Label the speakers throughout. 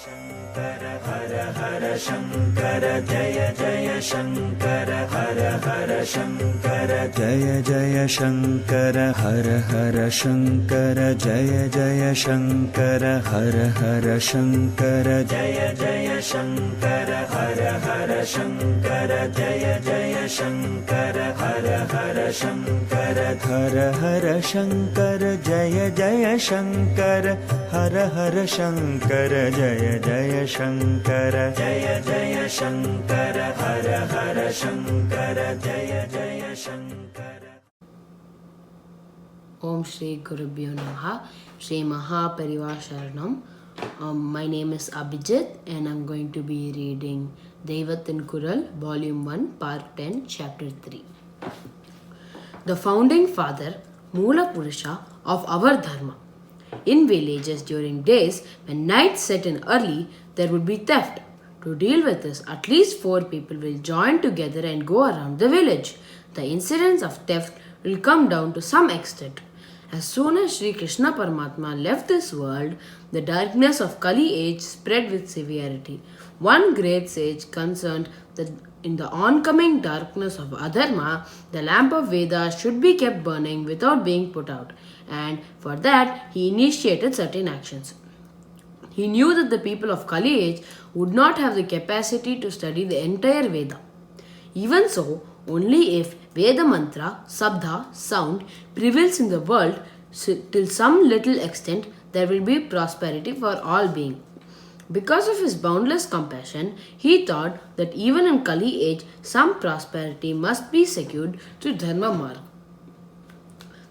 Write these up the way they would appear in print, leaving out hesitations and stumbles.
Speaker 1: शंकर हर हर शंकर जय जय शंकर हर हर शंकर जय जय शंकर हर हर शंकर जय जय शंकर हर हर शंकर जय जय शंकर हर हर शंकर जय जय शंकर हर हर शंकर हर हर शंकर जय जय शंकर हर हर शंकर जय जय शंकर जय जय शंकर हर हर शंकर जय जय Shankar.
Speaker 2: Om Shri Gurubhyo Namaha, Shri Mahaparivar Sharanam. My name is Abhijit and I'm going to be reading Devathin Kural, Volume 1, Part 10, Chapter 3. The founding father, Moola Purusha of our Dharma. In villages during days when night set in early, there would be theft. To deal with this, at least 4 people will join together and go around the village. The incidents of theft will come down to some extent. As soon as Sri Krishna Paramatma left this world, the darkness of Kali age spread with severity. One great sage concerned that in the oncoming darkness of Adharma, the lamp of Vedas should be kept burning without being put out, and for that he initiated certain actions. He knew that the people of Kali age would not have the capacity to study the entire Veda. Even so, only if Veda mantra, sabdha, sound prevails in the world till some little extent, there will be prosperity for all beings. Because of his boundless compassion, he thought that even in Kali age, some prosperity must be secured through Dharma Marg,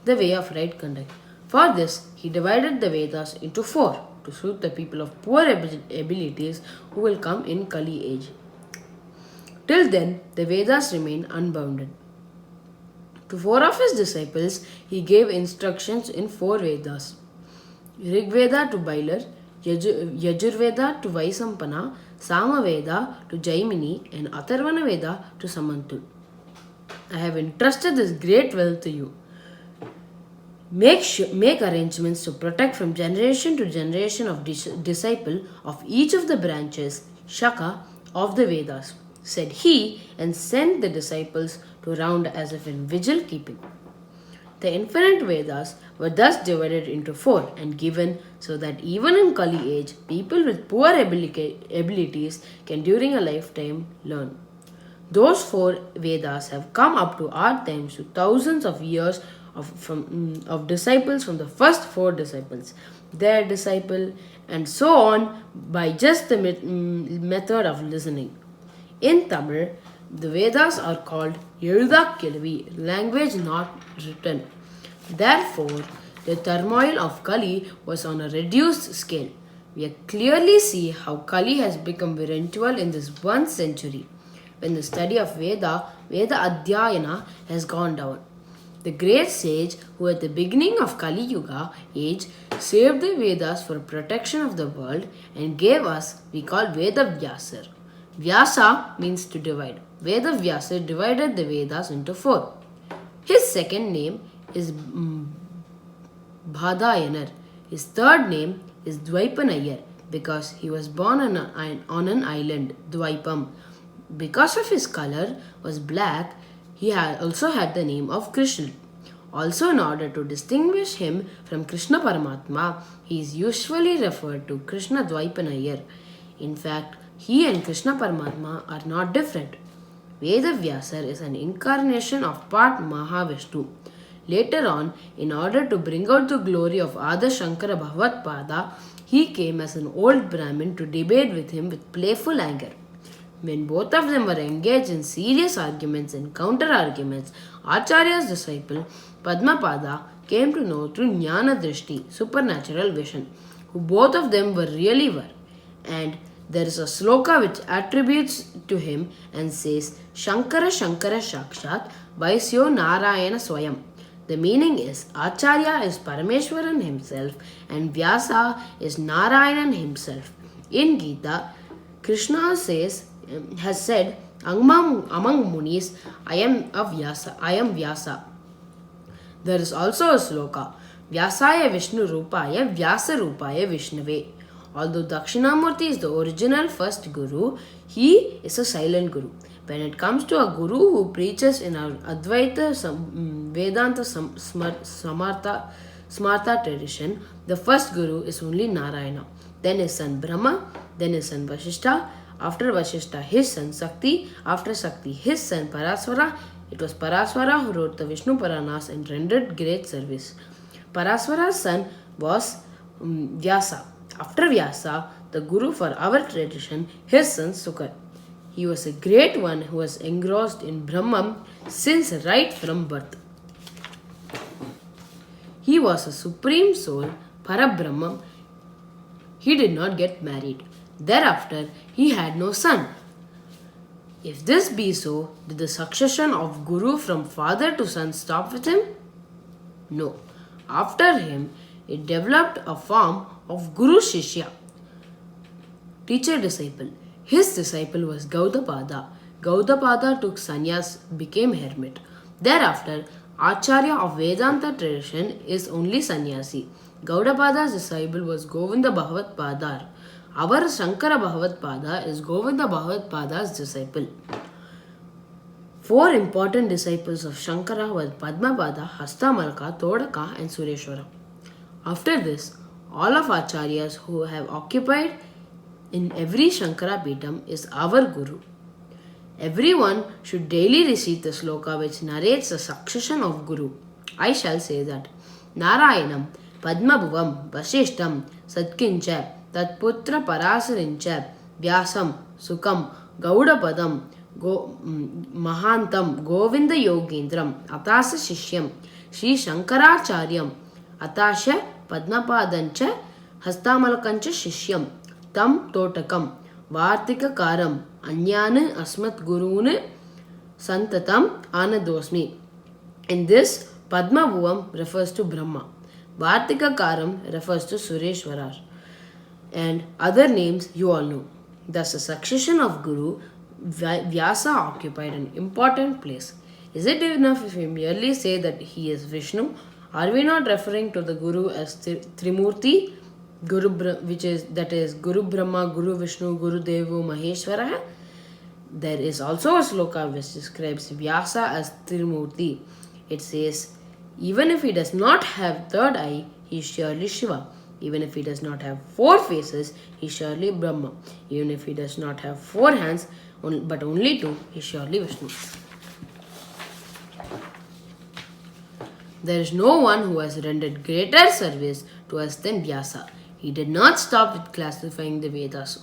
Speaker 2: the way of right conduct. For this, he divided the Vedas into 4 to suit the people of poor abilities who will come in Kali age. Till then, the Vedas remain unbounded. To 4 of his disciples, he gave instructions in 4 Vedas. Rigveda to Bailar, Yajurveda to Vaisampana, Samaveda to Jaimini, and Atharvana Veda to Samantu. I have entrusted this great wealth to you. Make arrangements to protect from generation to generation of disciple of each of the branches, Shaka, of the Vedas, said he, and sent the disciples to round as if in vigil keeping. The infinite Vedas were thus divided into 4 and given so that even in Kali age, people with poor abilities can during a lifetime learn. Those 4 Vedas have come up to our times to thousands of years of disciples from the first 4 disciples, their disciple, and so on by just the method of listening. In Tamil, the Vedas are called Ezhudha Kelvi, language not written. Therefore, the turmoil of Kali was on a reduced scale. We clearly see how Kali has become virtual in this 1 century, when the study of Veda Adhyayana, has gone down. The great sage who at the beginning of Kali Yuga age saved the Vedas for protection of the world and gave us, we call Veda Vyasar. Vyasa means to divide. Veda Vyasa divided the Vedas into 4. His second name is Bhadayanar. His third name is Dvaipanayar because he was born on an island, Dvaipam. Because of his color was black, he also had the name of Krishna. Also, in order to distinguish him from Krishna Paramatma, he is usually referred to Krishna Dvaipanayar. In fact, he and Krishna Paramatma are not different. Veda Vyasar is an incarnation of part Mahavishnu. Later on, in order to bring out the glory of Adi Shankara Bhagavad-pada, he came as an old Brahmin to debate with him with playful anger. When both of them were engaged in serious arguments and counter-arguments, Acharya's disciple Padmapada came to know through Jnana Drishti, supernatural vision, who both of them really were. And there is a sloka which attributes to him and says, Shankara Shankara Shakshat Vaisyo Narayana Swayam. The meaning is, Acharya is Parameshwaran himself and Vyasa is Narayanan himself. In Gita, Krishna has said, among Munis, I am Vyasa. There is also a sloka, Vyasaya Vishnu Rupaya Vyasa Rupaya Vishnave. Although Dakshinamurti is the original first guru, he is a silent guru. When it comes to a guru who preaches in our Advaita Vedanta Smartha tradition, the first guru is only Narayana. Then his son Brahma, then his son Vashishta, after Vashishta his son Sakti, after Sakti his son Parasvara. It was Parasvara who wrote the Vishnu Puranas and rendered great service. Parasvara's son was Vyasa. After Vyasa, the guru for our tradition, his son Sukar. He was a great one who was engrossed in Brahman since right from birth. He was a supreme soul, Parabrahman. He did not get married. Thereafter, he had no son. If this be so, did the succession of Guru from father to son stop with him? No. After him, it developed a form of Guru Shishya, teacher-disciple. His disciple was Gaudapada. Gaudapada took sannyas, became hermit. Thereafter, Acharya of Vedanta tradition is only sannyasi. Gaudapada's disciple was Govinda Bhagavat Padar. Our Shankara Bhagavat Pada is Govinda Bhagavat Pada's disciple. Four important disciples of Shankara were Padmapada, Hastamalaka, Todaka and Sureshwara. After this, all of Acharyas who have occupied in every Shankara Peetham is our Guru. Everyone should daily recite the sloka which narrates the succession of Guru. I shall say that Narayanam, Padmabhuvam, Vasishtam, Satkincha, Tatputra Parasarincha, Vyasam, Sukam, Gaudapadam, Mahantam, Govinda Yogendram, Atasa Shishyam, Sri Shankaracharyam, Atasha Padmapadancha, Hastamalakancha Shishyam, Tam Totakam, Vartika Karam, Anyana Asmat Guruna, Santatam Anadosmi. In this, Padmabhuvam refers to Brahma. Vartika Karam refers to Sureshwarar. And other names you all know. Thus, the succession of Guru, Vyasa occupied an important place. Is it enough if we merely say that he is Vishnu? Are we not referring to the Guru as Trimurti? Which is Guru Brahma, Guru Vishnu, Guru Devo, Maheshwara. There is also a sloka which describes Vyasa as Trimurti. It says, even if he does not have third eye, he is surely Shiva. Even if he does not have four faces, he is surely Brahma. Even if he does not have four hands, but only two, he is surely Vishnu. There is no one who has rendered greater service to us than Vyasa. He did not stop with classifying the Vedas.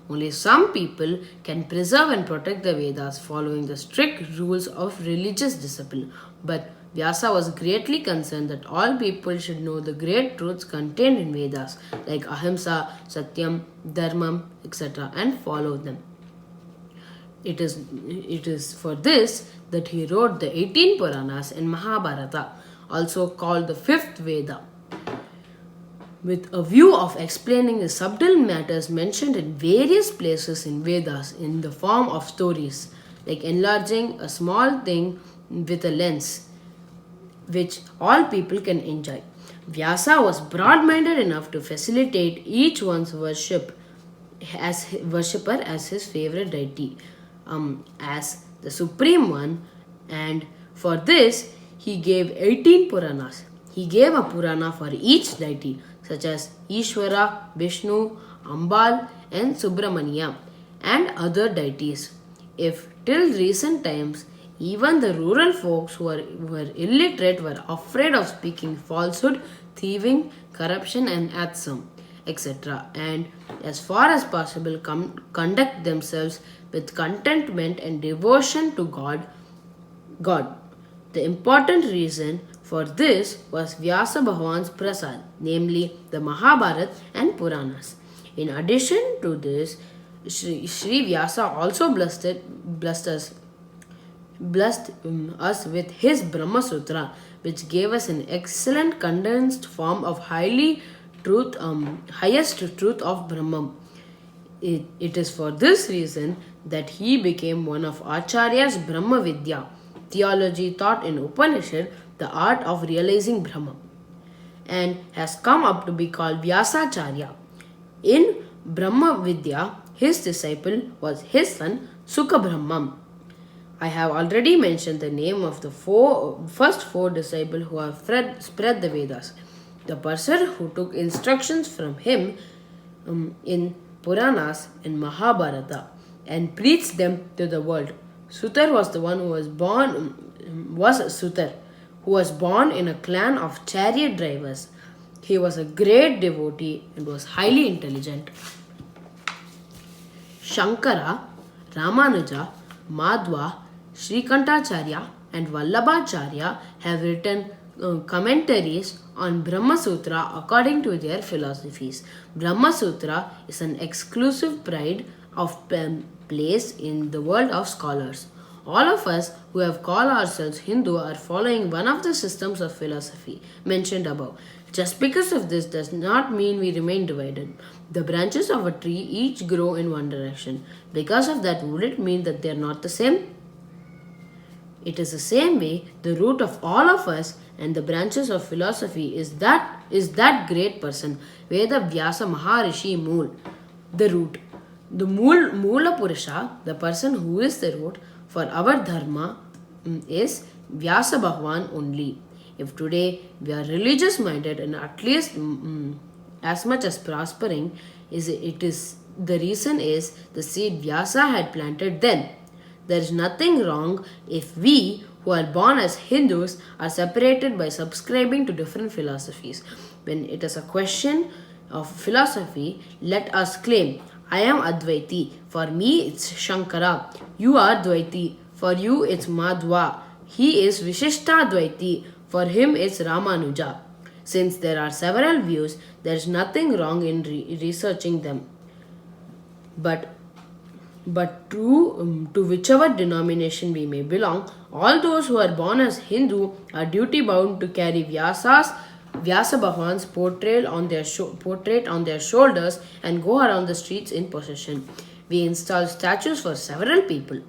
Speaker 2: Only some people can preserve and protect the Vedas following the strict rules of religious discipline. But Vyasa was greatly concerned that all people should know the great truths contained in Vedas like Ahimsa, Satyam, Dharmam, etc. and follow them. It is for this that he wrote the 18 Puranas in Mahabharata, also called the fifth Veda, with a view of explaining the subtle matters mentioned in various places in Vedas in the form of stories, like enlarging a small thing with a lens, which all people can enjoy. Vyasa was broad-minded enough to facilitate each one's worshipper as his favorite deity, as the supreme one, and for this he gave 18 Puranas. He gave a Purana for each deity, such as Ishvara, Vishnu, Ambal, and Subramanya, and other deities. If till recent times, even the rural folks who were illiterate were afraid of speaking falsehood, thieving, corruption, and atheism, etc., and as far as possible conduct themselves with contentment and devotion to God. The important reason for this was Vyasa Bhagavan's Prasad, namely the Mahabharata and Puranas. In addition to this, Sri Vyasa also blessed us with his Brahma Sutra, which gave us an excellent condensed form of highest truth of Brahman. It is for this reason that he became one of Acharya's Brahma Vidya, theology taught in Upanishad, the art of realizing Brahman, and has come up to be called Vyasacharya. In Brahma Vidya, his disciple was his son Sukabrahmam. I have already mentioned the name of the first four disciples who have spread the Vedas. The person who took instructions from him in Puranas and Mahabharata and preached them to the world. Sutar was the one who was born in a clan of chariot drivers. He was a great devotee and was highly intelligent. Shankara, Ramanuja, Madhva, Srikantacharya and Vallabhacharya have written commentaries on Brahma Sutra according to their philosophies. Brahma Sutra is an exclusive pride of place in the world of scholars. All of us who have called ourselves Hindu are following one of the systems of philosophy mentioned above. Just because of this does not mean we remain divided. The branches of a tree each grow in one direction. Because of that, would it mean that they are not the same? It is the same way the root of all of us and the branches of philosophy is that great person, Veda Vyasa Maharishi Mool, the root. The Moola Purusha, the person who is the root for our dharma, is Vyasa Bhagwan only. If today we are religious minded and at least as much as prospering, the reason is the seed Vyasa had planted then. There is nothing wrong if we who are born as Hindus are separated by subscribing to different philosophies. When it is a question of philosophy, let us claim, I am Advaiti. For me, it's Shankara. You are Dvaiti. For you, it's Madhva. He is Vishishta Dvaiti. For him, it's Ramanuja. Since there are several views, there is nothing wrong in researching them. But to whichever denomination we may belong, all those who are born as Hindu are duty bound to carry Vyasa Bhagwan's portrait on their shoulders and go around the streets in procession. We install statues for several people.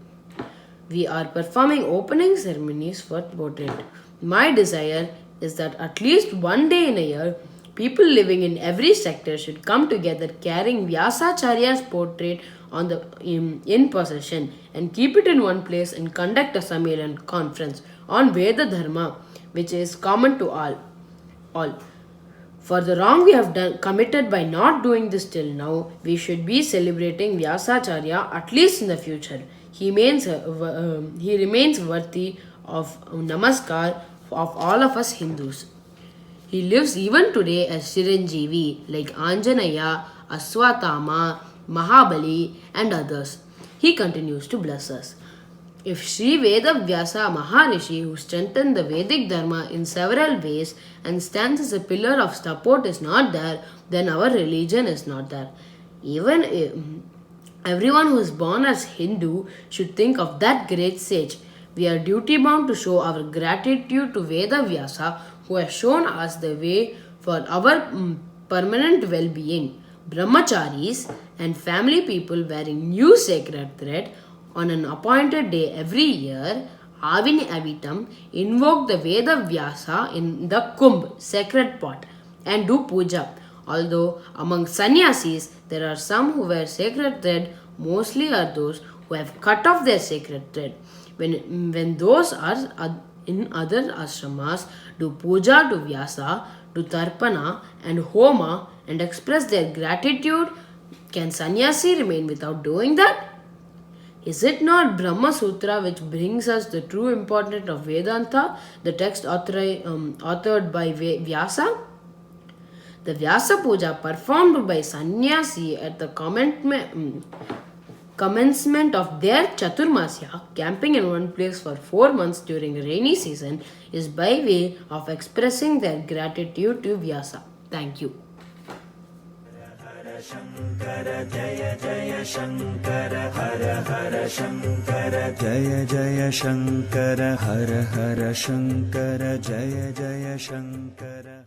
Speaker 2: We are performing opening ceremonies for portrait. My desire is that at least one day in a year, people living in every sector should come together carrying Vyasacharya's portrait in procession and keep it in one place and conduct a Sammelan conference on Veda Dharma, which is common to all. For the wrong we have committed by not doing this till now, we should be celebrating Vyasacharya at least in the future. He remains worthy of namaskar of all of us Hindus. He lives even today as Chiranjeevi like Anjanaya, Aswatthama, Mahabali and others. He continues to bless us. If Sri Veda Vyasa Maharishi, who strengthened the Vedic Dharma in several ways and stands as a pillar of support, is not there, then our religion is not there. Even everyone who is born as Hindu should think of that great sage. We are duty bound to show our gratitude to Veda Vyasa, who has shown us the way for our permanent well-being. Brahmacharis and family people wearing new sacred thread on an appointed day every year, Avini Avitam, invoke the Veda Vyasa in the Kumbh, sacred pot, and do puja. Although among sannyasis, there are some who wear sacred thread, mostly are those who have cut off their sacred thread. When those are in other ashramas do puja to Vyasa, do tarpana and homa and express their gratitude, can sannyasi remain without doing that? Is it not Brahma Sutra which brings us the true importance of Vedanta, the text authored by Vyasa? The Vyasa Puja performed by sannyasi at the commencement of their Chaturmasya, camping in one place for 4 months during the rainy season, is by way of expressing their gratitude to Vyasa. Thank you.
Speaker 1: Shankara Jaya Jaya Shankara Hara Hara Shankara Jaya Jaya Shankara Hara Hara Shankara Jaya Jaya Shankara